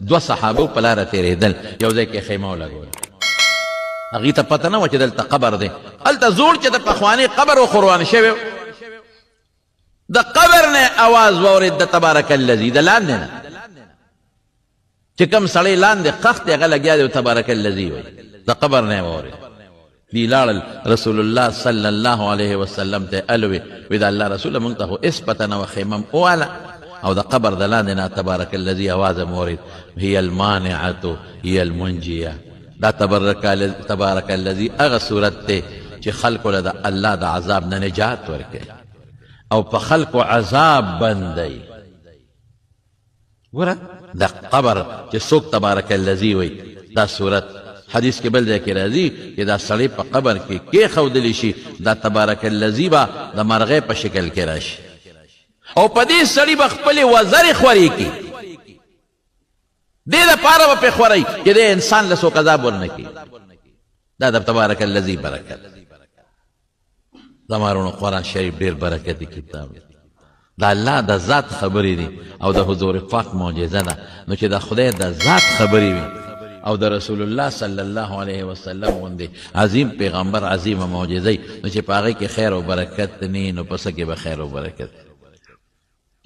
دوه صحابه په لاره تېرېدل یو ځای کې خیمه ولګوله هغوی ته پته نه وه چې دلته قبر دی هلته زوړ چې د پخواني قبر وخوروان شوی د قبر نه اواز واورېد د تبارک الذي د لاندې نه چې کوم سړی لاندې خښ دی هغه لګیا دی تبارک الذي وایي د قبر نه یې واورېد دی لاړل رسول الله صلی الله علیه وسلم ته الوی وی د الله رسوله مونږ ته خو هېڅ پته نه وه خیمه وواله او د قبر د لاندې نه تبارک الذي اواز مې واورېد هي المانعة هي المنجیه دا تبارک الذي هغه صورت دی چې خلکو له د الله د عذاب نه نجات ورکوي او په خلکو عذاب بندوي ګوره د قبر چې څوک تبارک الذي وایي دا صورت حدیث کې بل ځای کې راځي چې دا سړی په قبر کې کېښودلی شي دا تبارک الذي به د مرغۍ په شکل کې راشي او په دې سړي به خپلې وزرې خورې کړي دې دپاره به پرې خورئ چې دې انسان له څوک عذاب ورنه کړي دا د تبارک الذي برکت زما وروڼو قرآن شریف ډېر برکتي کتاب دی د الله د ذات خبرې دي او د حضور پاک معجزه ده نو چې د خدای د ذات خبرې وي او د رسول الله صلی الله علیه وسلم غوندې عظیم پیغمبر عظیمه معجزه نو چې په هغې کې خیر او برکت نه نو په څه کې به خیر او برکت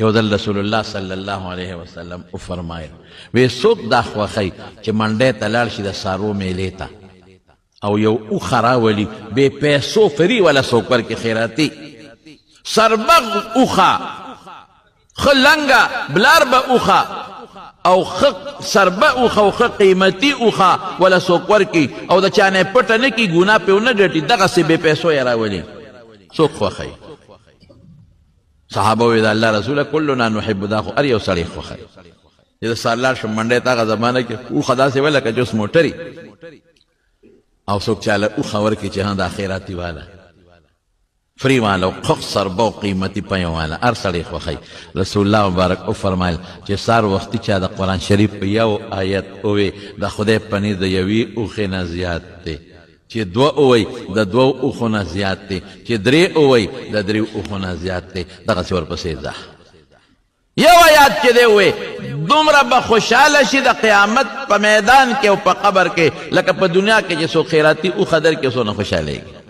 یو ځل رسول الله صلی الله علیه وسلم وفرمایل وی څوک دا خوښوي چې منډۍ ته لاړ شي د سارو میلې ته او یو اوښه راولي بې پیسو فري ولا څوک ورکړي خیراتي سربغ اوښه ښه لنګه بلار به اوښه او ښه سربه اوښه او ښه قیمتي اوښه ولا څوک ورکړي او د چا نه یې پټه نه کړي ګناه پرې ونه ګټي دغسې بې پیسو یې راولي څوک خوښوي صحابه وی د الله رسوله کلنا نحب دا خو هر یو سړی خوښوي چې د سر لاړ شم منډۍ ته هغه زمانه کې اوښه داسې وه لکه چې اوس موټري او څوک چاله اوښه ورکړي چې ها د خیراتي واله فری والا او خخ سربه او قیمتي پی والا هر سړی خوښوي رسول الله مبارک وفرمایل چې سار وختي چا د قرآن شریف په یو آیت ووی د خدای په نزد د یوې اوښې نه زیات دی چې دوه ووی د دوو اوښو نه زیات دی چې درې ووی د درې اوښو نه زیات دی دغسې ورپسې ځه یو آیات چې دی ووی دومره به خوشحاله شي د قیامت په میدان کې او په قبر کې لکه په دنیا کې چې څوک خیراتي اوښه درکړي څو نه خوشحالېږي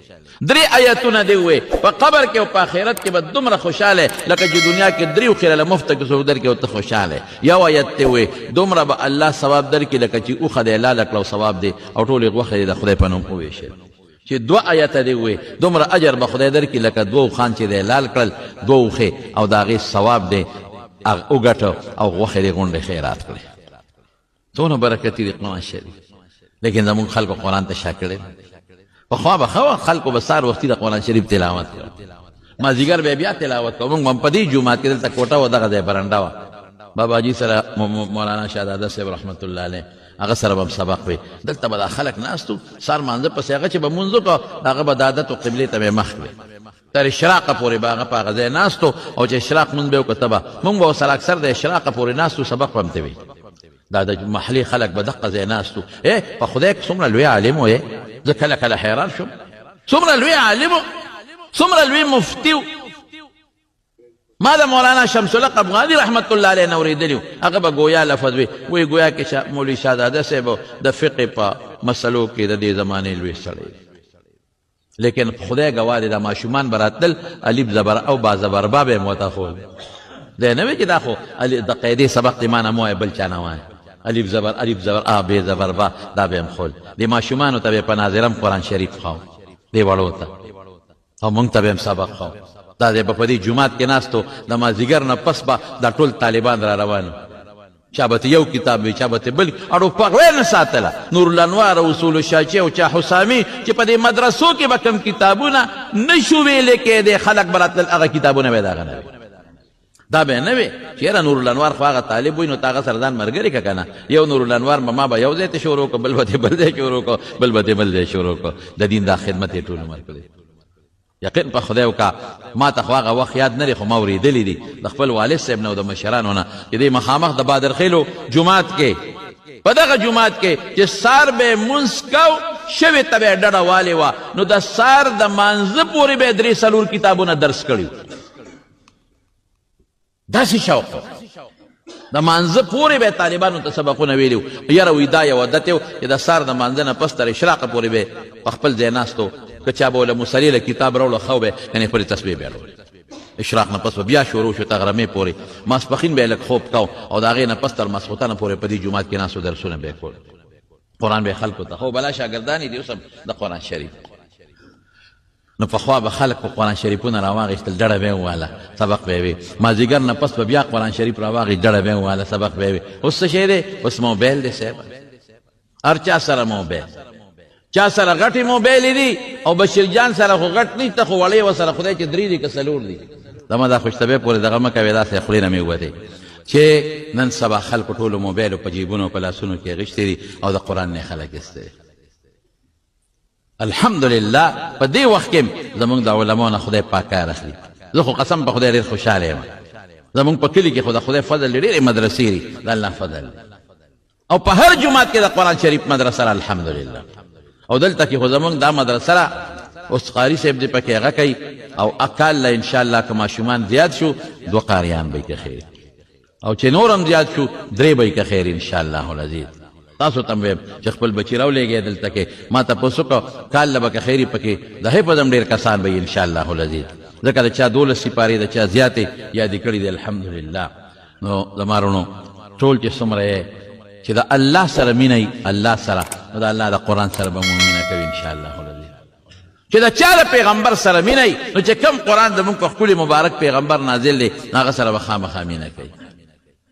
درې آیتونه دی ووی په قبر کې او په آخرت کې به دومره خوشحاله لکه چې دنیا کې درې اوښې له مفته کې څوک درکړي او ته خوشحاله یو آیت دی ووی دومره به الله ثواب درکړي لکه چې اوښه دی لاله کړه او ثواب دی او ټولې غوښې دی د خدای په نوم وویشل چې دوه آیته دی ووی دومره اجر به خدای درکړي لکه دوه اوښان چې دی لال کړل دوه اوښې او د هغې ثواب دی وګټه او غوښې دی غونډې خیرات کړې څونه برکتي دی قرآن شریف لیکن زمونږ خلکو قرآن ته شا کړی پخوا به ښه خلکو به سهار وختي د قرآن شریف تلاوت کوه مازدیګر به بیا تلاوت کوه موږ هم په دې جومات کې دلته کوټه وه دغه ځای برنډه وه باباجي سره مولانا شهزاده صاحب رحمت الله علیه هغه سره به سبق وي دلته به دا خلک ناست وو سهار مانځه پسې هغه چې به مونځ وکړو هغه به د عادت و قبلې ته به یې مخ کړې تر اشراقه پورې به هغه په هغه ځای ناست و او چې اشراق مونځ به یې وکړو ته به مونږ به ورسره اکثر د اشراقه پورې ناست و سبق به هم ته وي دا د محلي خلک به دقه ځای ناست و په خدای کې څومره لوی عالم و زه کله کله حیران شم څومره لوی عالم و څومره لوی مفتي و ما د مولانا شمس الحق افغاني رحمت الله علیه نه اورېدلي و هغه به ګویا لفظ وی ګویا کې مولوي شهزاده صاحب د فقې په مسلو کې د دې زمانې لوی سړی لیکن خدای ګواه دی دا ماشومان به راتلل الف زبر او با زبر با به یې موته ښول دی نه وی چې دا خو د قاعدې سبق دې ما نه مه وایه بل چا نه وایه الف زبر آ بې زبر با دا به هم خول دې ماشومانو ته به په ناظرم قرآن شریف ښاو دې وړو ته او موږ ته به هم سبق ښاو دا دی به په دې جومات کې ناستو د مازدیګر نه پس به دا ټول طالبان را روان چا به یو کتاب وي چا به بل اړو پغوی نه ساتله نورالانوار او اصول الشاچي او چا حسامي چې په دې مدرسو کې به کوم کتابونه نه شو ویلې کېدې خلک به راتلل هغه کتابونه به یې د هغه نه وي دا به نه وي چې یاره نورالانوار خو هغه طالب وي نو ته هغه سره ځان ملګري که که نه یو نورالانوار ما به یو ځای ته شروع کړو بل به دې بل ځای شروع کړو بل به دې بل ځای شروع کړو د دین دا خدمت یې ټول عمر کړی یقین په خدای وکړه ما ته خو هغه وخت یاد نه دی خو ما اورېدلي دي د خپل والد صاحب نه او د مشرانو نه چې دې مخامخ د بادرخیلو جومات کې په دغه جومات کې چې سار به یې مونځ کو شوې ته به یې ډډه والې وه نو د سار د مانځه پورې به یې 3-4 کتابونه درس کړي داسې شوق د مانځه پورې به طالبانو ته سبقونه ویلي وو یاره وایي دا یو عادت یو چې د سهار د مانځه نه پس تر اشراقه پورې به په خپل ځای ناست و که چا به وله مصلي له کتاب راوړه ښه به یعنې پرې تسبیح به یې اشراق نه پس به بیا شروع شو تر غرمې پورې ماسپښین به یې لږ خوب کو او د هغې نه پس تر ماسخوتنه پورې په دې جومات کې ناست و درسونه به یې کول قرآن به یې خلکو ته خو بلا شاګردان دي اوس هم د قرآن شریف نو پخوا به خلک په قرآن شریفونه راواغېستل ډډه به یې وواله سبق به یې وي مازدیګر نه پس به بیا قرآن شریف راواغېست ډډه به یې وواله سبق به یې وي اوس څه شی دی اوس موبایل دی صاحب هر چا سره موبایل چا سره غټې موبایلې دي او بشیر جان سره خو غټ نه ته خو وړې ورسره خدای چې 3 دي که 4 دي زما دا خوشطبع پورې دغه مه کوې داسې خولې نه مې ووتې چې نن سبا خلکو ټولو موبایلو په جیبونو په لاسونو کې اغېښتې دي او د قرآن نه خلک ایستې الحمدلله په دې وخت کې زمونږ د علماو نه خدای پاک کار اخلي زه خو قسم په خدای ډېر خوشحاله یم زمونږ په کلي کې خو د خدای فضل ډېرې مدرسې دي د الله فضل او په هر جومات کې د قرآن شریف مدرسه را الحمدلله او دلته کې خو زمونږ دا مدرسه را اوس قاري صاحب دې پکې هغه کوي او اکال له انشاءالله که ماشومان زیات شو 2 قاریان به یې که خیر او چې نور هم زیات شو 3 به یې که خیر انشاءالله العزیز تاسو ته ویم چې خپل بچي راولېږئ دلته کې ما تپوس وکړه کال له به که خیري پکې د حفظ هم ډېر کسان به یي انشاءالله العزیز ځکه د چا 12 سپارې د چا زیاتې یادې کړي دي الحمدلله نو زما وروڼو ټول چې څومره یې چې د الله سره مینه وي الله سره نو د الله د قرآن سره به مو مینه کوي انشاءالله العزیز چې د چا د پیغمبر سره مینه وي نو چې کم قرآن زموږ په ښکلي مبارک پیغمبر نازل دی هغه سره به خامخا مینه کوي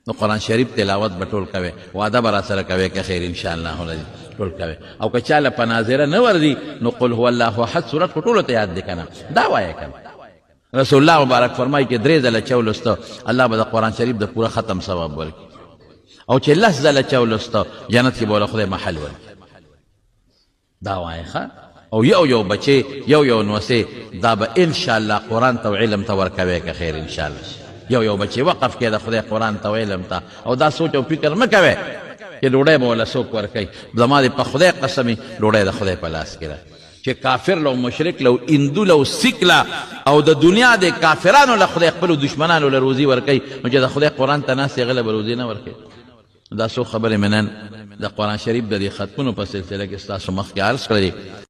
نو قرآن شریف تلاوت به ټول کوئ وعده به را سره کوئ که خیر انشاءالله العزیز ټول کوئ او که چا له په ناظره نه ورځي نو قل هو الله احد صورت خو ټولو ته یاد دی که نه دا وایه که رسول الله مبارک فرمایي چې 3 ځله چا ولسته الله به د قرآن شریف د پوره ختم ثواب ورکړي او چې 10 ځله چا ولسته جنت کې به وله خدای محل ورکړي دا وایه ښه او یو بچی یو نوسې دا به انشاءالله قرآن ته او علم ته ورکوي که خیر انشاءالله یو بچی وقف کې د خدای قرآن ته او علم ته او دا سوچ او فکر مه کوئ چې ډوډۍ به وله څوک ورکوي زما د په خدای قسمي ډوډۍ د خدای په لاس کې ده چې کافر له مشرک له هندو له سیک له او د دنیا د کافرانو له خدای خپلو دشمنانو له روزي ورکوي نو چې د خدای قرآن ته ناست هغه له به روزي نه ورکوي دا څو خبرې مې نن د قرآن شریف د دې ختمونو په سلسله کې ستاسو مخکې عرض کړې